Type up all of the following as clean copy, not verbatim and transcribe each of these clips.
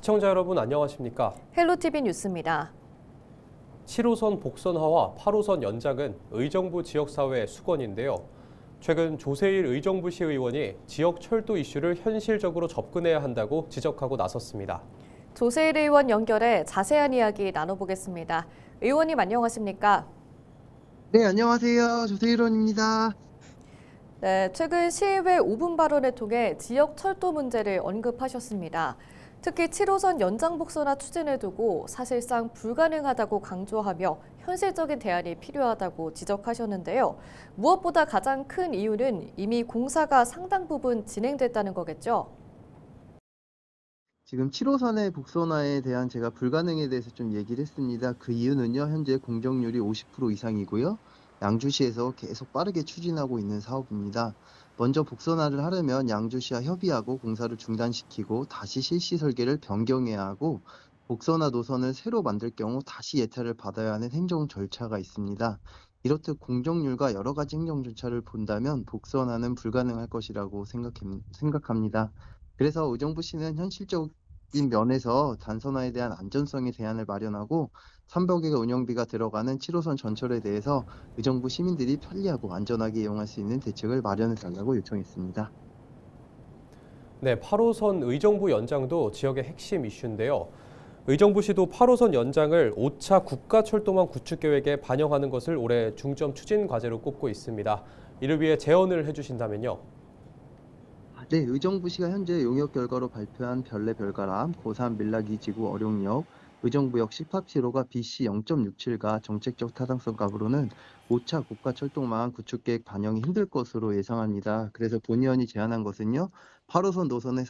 시청자 여러분 안녕하십니까? 헬로티비 뉴스입니다. 7호선 복선화와 8호선 연장은 의정부 지역사회의 수건인데요. 최근 조세일 의정부시 의원이 지역 철도 이슈를 현실적으로 접근해야 한다고 지적하고 나섰습니다. 조세일 의원 연결해 자세한 이야기 나눠보겠습니다. 의원님 안녕하십니까? 네, 안녕하세요. 조세일 의원입니다. 네, 최근 시의회 5분 발언을 통해 지역 철도 문제를 언급하셨습니다. 특히 7호선 연장 복선화 추진을 두고 사실상 불가능하다고 강조하며 현실적인 대안이 필요하다고 지적하셨는데요. 무엇보다 가장 큰 이유는 이미 공사가 상당 부분 진행됐다는 거겠죠? 지금 7호선의 복선화에 대한 제가 불가능에 대해서 좀 얘기를 했습니다. 그 이유는요, 현재 공정률이 50% 이상이고요. 양주시에서 계속 빠르게 추진하고 있는 사업입니다. 먼저 복선화를 하려면 양주시와 협의하고 공사를 중단시키고 다시 실시 설계를 변경해야 하고 복선화 노선을 새로 만들 경우 다시 예타를 받아야 하는 행정 절차가 있습니다. 이렇듯 공정률과 여러 가지 행정 절차를 본다면 복선화는 불가능할 것이라고 생각합니다. 그래서 의정부시는 현실적인 면에서 단선화에 대한 안전성의 대안을 마련하고 300억의 운영비가 들어가는 7호선 전철에 대해서 의정부 시민들이 편리하고 안전하게 이용할 수 있는 대책을 마련해달라고 요청했습니다. 네, 8호선 의정부 연장도 지역의 핵심 이슈인데요. 의정부시도 8호선 연장을 5차 국가철도망 구축 계획에 반영하는 것을 올해 중점 추진 과제로 꼽고 있습니다. 이를 위해 제언을 해주신다면요. 네, 의정부시가 현재 용역 결과로 발표한 별내 별가람, 고3 밀라기 지구 어룡역, 의정부역 시팝시로가 BC 0.67가 정책적 타당성 값으로는 5차 국가철도망 구축 계획 반영이 힘들 것으로 예상합니다. 그래서 본 의원이 제안한 것은요, 8호선 노선의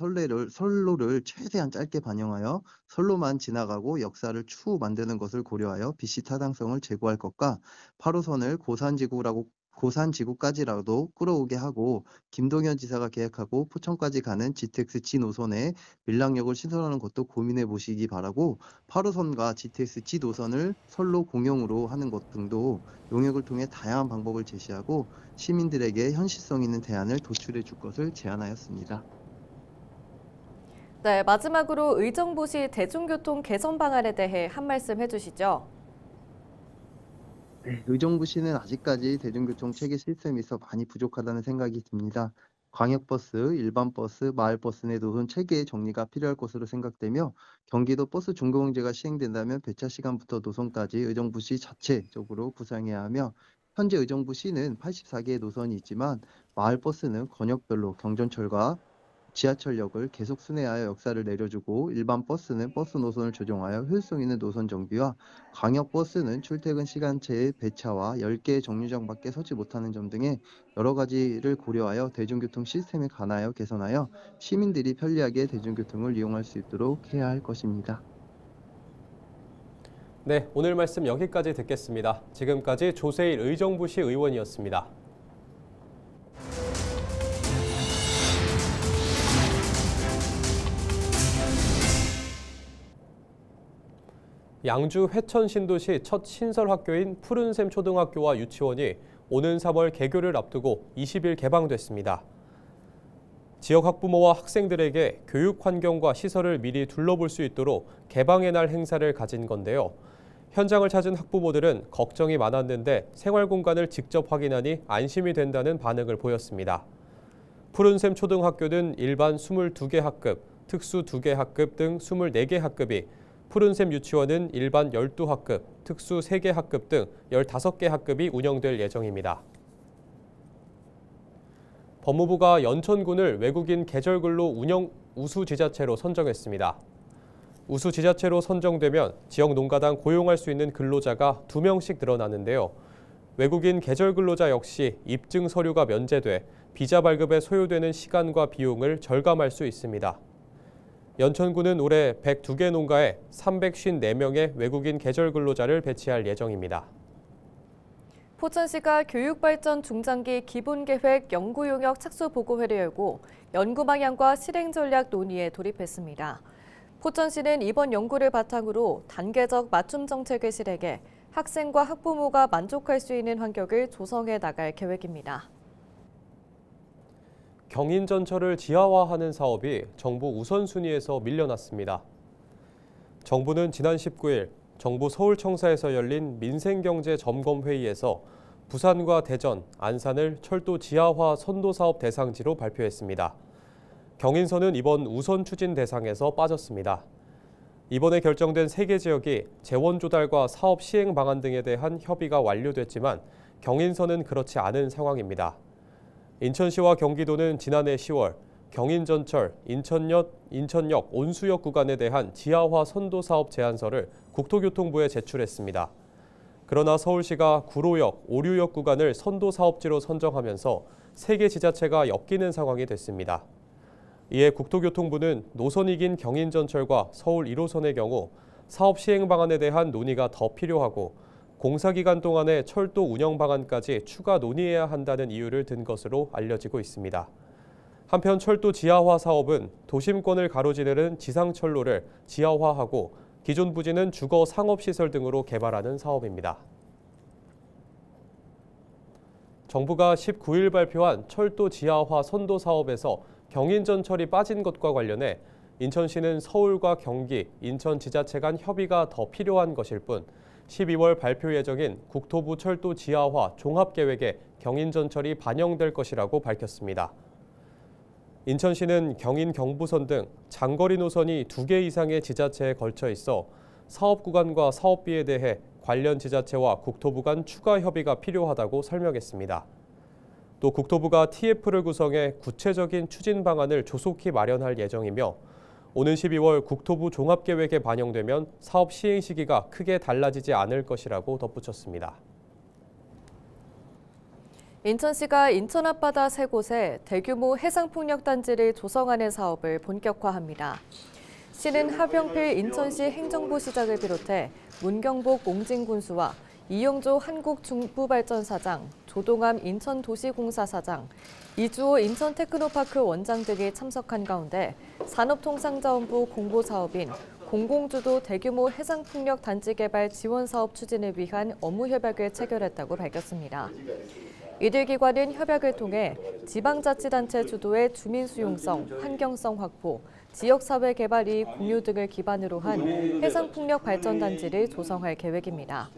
선로를 최대한 짧게 반영하여 선로만 지나가고 역사를 추후 만드는 것을 고려하여 BC 타당성을 제고할 것과 8호선을 고산지구까지라도 끌어오게 하고 김동연 지사가 계획하고 포천까지 가는 GTX G 노선에 밀락역을 신설하는 것도 고민해 보시기 바라고 8호선과 GTX G 노선을 선로 공용으로 하는 것 등도 용역을 통해 다양한 방법을 제시하고 시민들에게 현실성 있는 대안을 도출해 줄 것을 제안하였습니다. 네, 마지막으로 의정부시 대중교통 개선 방안에 대해 한 말씀 해주시죠. 의정부시는 아직까지 대중교통 체계 시스템에서 많이 부족하다는 생각이 듭니다. 광역버스, 일반버스, 마을버스 내 노선 체계의 정리가 필요할 것으로 생각되며 경기도 버스 종공제가 시행된다면 배차 시간부터 노선까지 의정부시 자체적으로 구상해야 하며 현재 의정부시는 84개의 노선이 있지만 마을버스는 권역별로 경전철과 지하철역을 계속 순회하여 역사를 내려주고 일반 버스는 버스 노선을 조정하여 효율성 있는 노선 정비와 광역버스는 출퇴근 시간대의 배차와 10개의 정류장밖에 서지 못하는 점 등의 여러 가지를 고려하여 대중교통 시스템에 관하여 개선하여 시민들이 편리하게 대중교통을 이용할 수 있도록 해야 할 것입니다. 네, 오늘 말씀 여기까지 듣겠습니다. 지금까지 조세일 의정부시 의원이었습니다. 양주 회천 신도시 첫 신설 학교인 푸른샘 초등학교와 유치원이 오는 3월 개교를 앞두고 20일 개방됐습니다. 지역 학부모와 학생들에게 교육 환경과 시설을 미리 둘러볼 수 있도록 개방의 날 행사를 가진 건데요. 현장을 찾은 학부모들은 걱정이 많았는데 생활 공간을 직접 확인하니 안심이 된다는 반응을 보였습니다. 푸른샘 초등학교는 일반 22개 학급, 특수 2개 학급 등 24개 학급이, 푸른샘 유치원은 일반 12학급, 특수 3개 학급 등 15개 학급이 운영될 예정입니다. 법무부가 연천군을 외국인 계절근로 운영 우수지자체로 선정했습니다. 우수지자체로 선정되면 지역 농가당 고용할 수 있는 근로자가 2명씩 늘어나는데요. 외국인 계절근로자 역시 입증 서류가 면제돼 비자 발급에 소요되는 시간과 비용을 절감할 수 있습니다. 연천군은 올해 102개 농가에 354명의 외국인 계절 근로자를 배치할 예정입니다. 포천시가 교육발전 중장기 기본계획 연구용역 착수보고회를 열고 연구 방향과 실행 전략 논의에 돌입했습니다. 포천시는 이번 연구를 바탕으로 단계적 맞춤 정책을 실행해 학생과 학부모가 만족할 수 있는 환경을 조성해 나갈 계획입니다. 경인 전철을 지하화하는 사업이 정부 우선순위에서 밀려났습니다. 정부는 지난 19일 정부 서울청사에서 열린 민생경제점검회의에서 부산과 대전, 안산을 철도 지하화 선도사업 대상지로 발표했습니다. 경인선은 이번 우선 추진 대상에서 빠졌습니다. 이번에 결정된 3개 지역이 재원 조달과 사업 시행 방안 등에 대한 협의가 완료됐지만 경인선은 그렇지 않은 상황입니다. 인천시와 경기도는 지난해 10월 경인전철, 인천역 온수역 구간에 대한 지하화 선도사업 제안서를 국토교통부에 제출했습니다. 그러나 서울시가 구로역, 오류역 구간을 선도사업지로 선정하면서 3개 지자체가 엮이는 상황이 됐습니다. 이에 국토교통부는 노선이 긴 경인전철과 서울 1호선의 경우 사업 시행 방안에 대한 논의가 더 필요하고 공사기간 동안에 철도 운영 방안까지 추가 논의해야 한다는 이유를 든 것으로 알려지고 있습니다. 한편 철도 지하화 사업은 도심권을 가로지르는 지상철로를 지하화하고 기존 부지는 주거 상업시설 등으로 개발하는 사업입니다. 정부가 19일 발표한 철도 지하화 선도 사업에서 경인전철이 빠진 것과 관련해 인천시는 서울과 경기, 인천 지자체 간 협의가 더 필요한 것일 뿐 12월 발표 예정인 국토부 철도 지하화 종합계획에 경인전철이 반영될 것이라고 밝혔습니다. 인천시는 경인 경부선 등 장거리 노선이 2개 이상의 지자체에 걸쳐 있어 사업 구간과 사업비에 대해 관련 지자체와 국토부 간 추가 협의가 필요하다고 설명했습니다. 또 국토부가 TF를 구성해 구체적인 추진 방안을 조속히 마련할 예정이며 오는 12월 국토부 종합계획에 반영되면 사업 시행 시기가 크게 달라지지 않을 것이라고 덧붙였습니다. 인천시가 인천 앞바다 3곳에 대규모 해상풍력단지를 조성하는 사업을 본격화합니다. 시는 하병필 인천시 행정부시장을 비롯해 문경복 옹진군수와 이용조 한국중부발전사장, 조동암 인천도시공사사장, 이주호 인천테크노파크 원장 등이 참석한 가운데 산업통상자원부 공보사업인 공공주도 대규모 해상풍력 단지 개발 지원 사업 추진을 위한 업무 협약을 체결했다고 밝혔습니다. 이들 기관은 협약을 통해 지방자치단체 주도의 주민수용성, 환경성 확보, 지역사회 개발 이익 공유 등을 기반으로 한 해상풍력 발전단지를 조성할 계획입니다.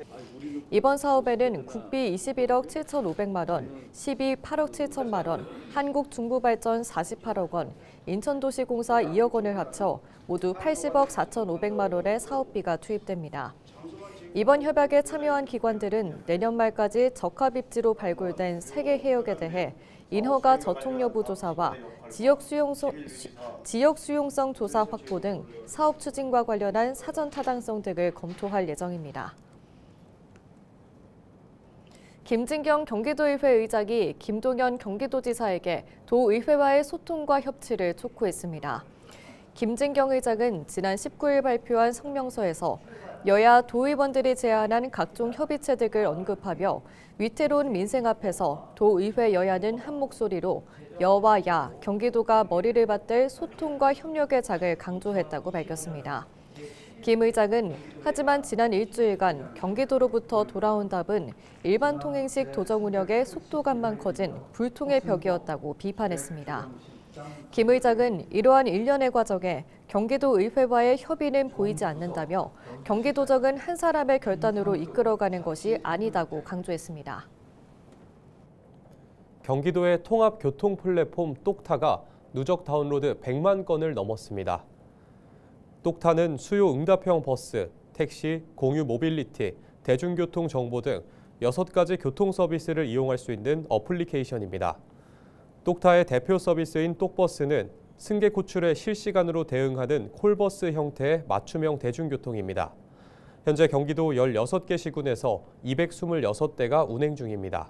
이번 사업에는 국비 21억 7,500만 원, 시비 8억 7천만 원, 한국중부발전 48억 원, 인천도시공사 2억 원을 합쳐 모두 80억 4,500만 원의 사업비가 투입됩니다. 이번 협약에 참여한 기관들은 내년 말까지 적합입지로 발굴된 3개 해역에 대해 인허가 저촉 여부 조사와 지역 수용성 조사 확보 등 사업 추진과 관련한 사전 타당성 등을 검토할 예정입니다. 김진경 경기도의회 의장이 김동연 경기도지사에게 도의회와의 소통과 협치를 촉구했습니다. 김진경 의장은 지난 19일 발표한 성명서에서 여야 도의원들이 제안한 각종 협의체 등을 언급하며 위태로운 민생 앞에서 도의회 여야는 한 목소리로 여와 야, 경기도가 머리를 맞댈 소통과 협력의 장을 강조했다고 밝혔습니다. 김 의장은 하지만 지난 일주일간 경기도로부터 돌아온 답은 일반 통행식 도정 운영의 속도감만 커진 불통의 벽이었다고 비판했습니다. 김 의장은 이러한 일련의 과정에 경기도 의회와의 협의는 보이지 않는다며 경기도정은 한 사람의 결단으로 이끌어가는 것이 아니다고 강조했습니다. 경기도의 통합 교통 플랫폼 똑타가 누적 다운로드 100만 건을 넘었습니다. 똑타는 수요 응답형 버스, 택시, 공유 모빌리티, 대중교통 정보 등 6가지 교통 서비스를 이용할 수 있는 어플리케이션입니다. 똑타의 대표 서비스인 똑버스는 승객 호출에 실시간으로 대응하는 콜버스 형태의 맞춤형 대중교통입니다. 현재 경기도 16개 시군에서 226대가 운행 중입니다.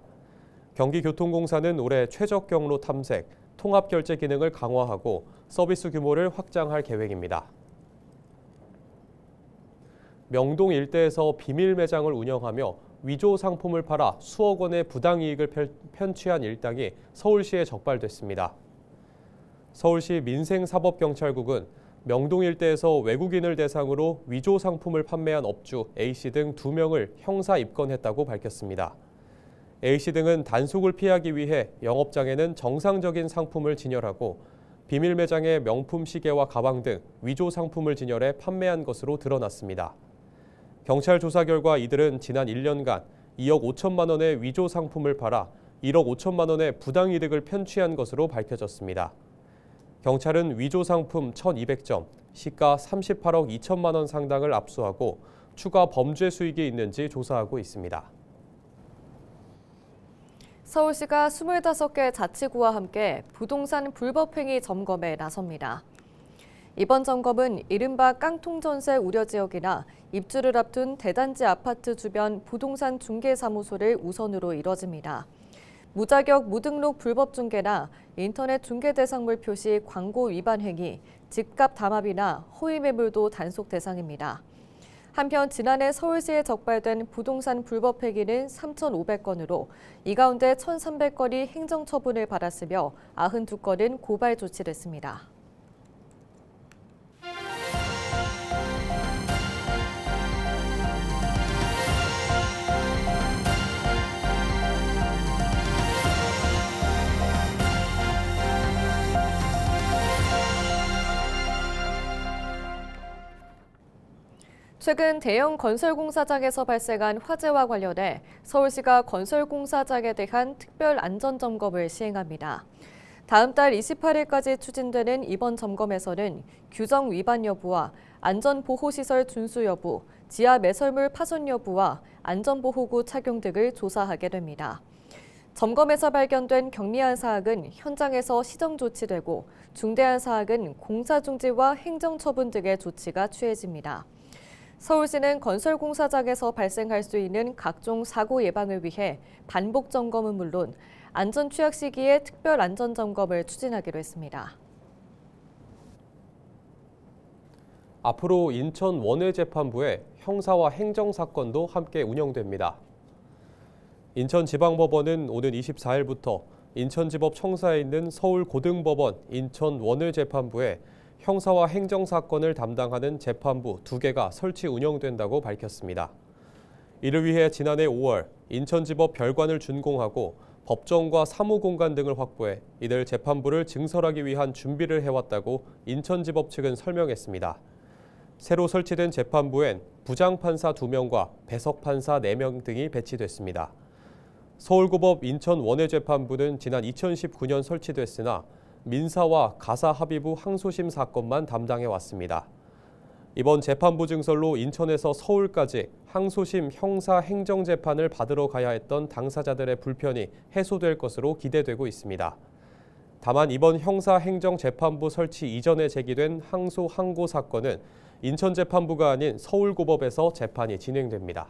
경기교통공사는 올해 최적 경로 탐색, 통합 결제 기능을 강화하고 서비스 규모를 확장할 계획입니다. 명동 일대에서 비밀 매장을 운영하며 위조 상품을 팔아 수억 원의 부당이익을 편취한 일당이 서울시에 적발됐습니다. 서울시 민생사법경찰국은 명동 일대에서 외국인을 대상으로 위조 상품을 판매한 업주 A씨 등 2명을 형사 입건했다고 밝혔습니다. A씨 등은 단속을 피하기 위해 영업장에는 정상적인 상품을 진열하고 비밀 매장에 명품 시계와 가방 등 위조 상품을 진열해 판매한 것으로 드러났습니다. 경찰 조사 결과 이들은 지난 1년간 2억 5천만 원의 위조 상품을 팔아 1억 5천만 원의 부당이득을 편취한 것으로 밝혀졌습니다. 경찰은 위조 상품 1,200점, 시가 38억 2천만 원 상당을 압수하고 추가 범죄 수익이 있는지 조사하고 있습니다. 서울시가 25개 자치구와 함께 부동산 불법행위 점검에 나섭니다. 이번 점검은 이른바 깡통전세 우려 지역이나 입주를 앞둔 대단지 아파트 주변 부동산 중개사무소를 우선으로 이뤄집니다. 무자격 무등록 불법 중개나 인터넷 중개 대상물 표시 광고 위반 행위, 집값 담합이나 허위 매물도 단속 대상입니다. 한편 지난해 서울시에 적발된 부동산 불법 행위는 3,500건으로 이 가운데 1,300건이 행정처분을 받았으며 92건은 고발 조치됐습니다. 최근 대형 건설공사장에서 발생한 화재와 관련해 서울시가 건설공사장에 대한 특별 안전점검을 시행합니다. 다음 달 28일까지 추진되는 이번 점검에서는 규정 위반 여부와 안전보호시설 준수 여부, 지하 매설물 파손 여부와 안전보호구 착용 등을 조사하게 됩니다. 점검에서 발견된 경미한 사항은 현장에서 시정 조치되고 중대한 사항은 공사 중지와 행정처분 등의 조치가 취해집니다. 서울시는 건설공사장에서 발생할 수 있는 각종 사고 예방을 위해 반복 점검은 물론 안전 취약 시기에 특별 안전 점검을 추진하기로 했습니다. 앞으로 인천 원외재판부에 형사와 행정사건도 함께 운영됩니다. 인천지방법원은 오는 24일부터 인천지법 청사에 있는 서울고등법원 인천 원외재판부에 형사와 행정사건을 담당하는 재판부 2개가 설치 운영된다고 밝혔습니다. 이를 위해 지난해 5월 인천지법 별관을 준공하고 법정과 사무공간 등을 확보해 이들 재판부를 증설하기 위한 준비를 해왔다고 인천지법 측은 설명했습니다. 새로 설치된 재판부엔 부장판사 2명과 배석판사 4명 등이 배치됐습니다. 서울고법 인천 원외재판부는 지난 2019년 설치됐으나 민사와 가사 합의부 항소심 사건만 담당해왔습니다. 이번 재판부 증설로 인천에서 서울까지 항소심 형사 행정재판을 받으러 가야 했던 당사자들의 불편이 해소될 것으로 기대되고 있습니다. 다만 이번 형사 행정재판부 설치 이전에 제기된 항소 항고 사건은 인천재판부가 아닌 서울고법에서 재판이 진행됩니다.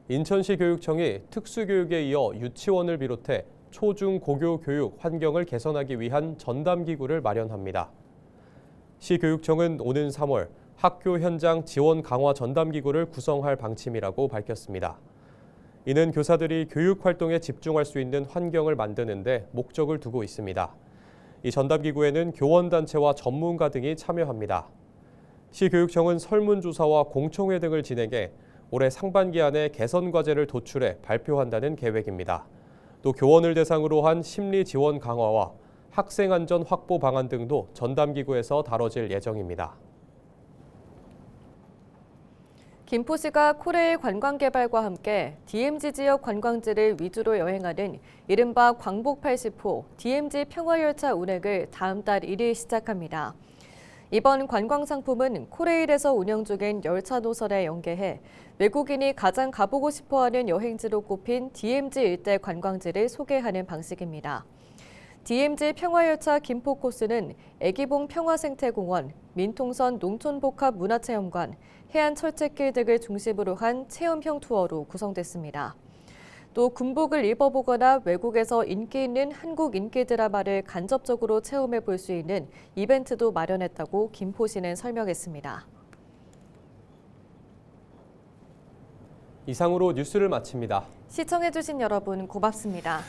인천시 교육청이 특수교육에 이어 유치원을 비롯해 초중 고교 교육 환경을 개선하기 위한 전담기구를 마련합니다. 시교육청은 오는 3월 학교 현장 지원 강화 전담기구를 구성할 방침이라고 밝혔습니다. 이는 교사들이 교육 활동에 집중할 수 있는 환경을 만드는 데 목적을 두고 있습니다. 이 전담기구에는 교원단체와 전문가 등이 참여합니다. 시교육청은 설문조사와 공청회 등을 진행해 올해 상반기 안에 개선 과제를 도출해 발표한다는 계획입니다. 또 교원을 대상으로 한 심리 지원 강화와 학생 안전 확보 방안 등도 전담기구에서 다뤄질 예정입니다. 김포시가 코레일 관광개발과 함께 DMZ 지역 관광지를 위주로 여행하는 이른바 광복 80호 DMZ 평화열차 운행을 다음 달 1일 시작합니다. 이번 관광상품은 코레일에서 운영 중인 열차 노선에 연계해 외국인이 가장 가보고 싶어하는 여행지로 꼽힌 DMZ 일대 관광지를 소개하는 방식입니다. DMZ 평화열차 김포 코스는 애기봉 평화생태공원, 민통선 농촌복합문화체험관, 해안철책길 등을 중심으로 한 체험형 투어로 구성됐습니다. 또 군복을 입어보거나 외국에서 인기 있는 한국 인기 드라마를 간접적으로 체험해 볼 수 있는 이벤트도 마련했다고 김포시는 설명했습니다. 이상으로 뉴스를 마칩니다. 시청해주신 여러분 고맙습니다.